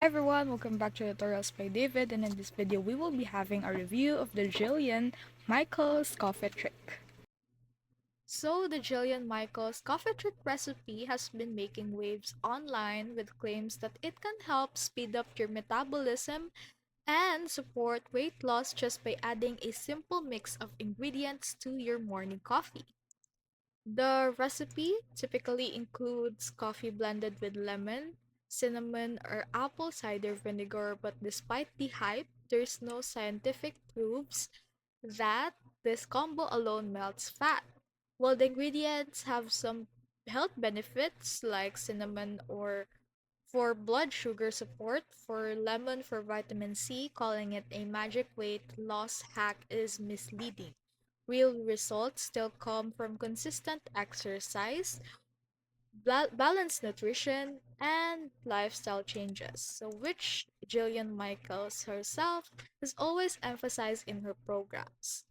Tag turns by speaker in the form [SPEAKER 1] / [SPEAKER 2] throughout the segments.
[SPEAKER 1] Everyone, welcome back to Tutorials by David, and in this video we will be having a review of the Jillian Michaels coffee trick. So the Jillian Michaels coffee trick recipe has been making waves online with claims that it can help speed up your metabolism and support weight loss just by adding a simple mix of ingredients to your morning coffee. The recipe typically includes coffee blended with lemon, cinnamon, or apple cider vinegar, but despite the hype, there's no scientific proofs that this combo alone melts fat. While the ingredients have some health benefits like cinnamon or for blood sugar support, for lemon for vitamin C, calling it a magic weight loss hack is misleading. Real results still come from consistent exercise, balanced nutrition, and lifestyle changes, so which Jillian Michaels herself has always emphasized in her programs.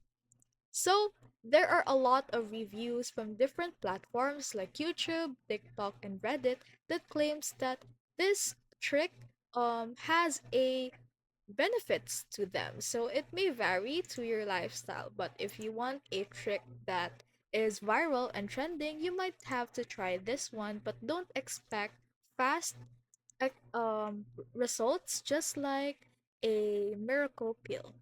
[SPEAKER 1] So, there are a lot of reviews from different platforms like YouTube, TikTok, and Reddit that claims that this trick has a benefits to them. So it may vary to your lifestyle, but if you want a trick that is viral and trending, you might have to try this one, but don't expect fast results just like a miracle pill.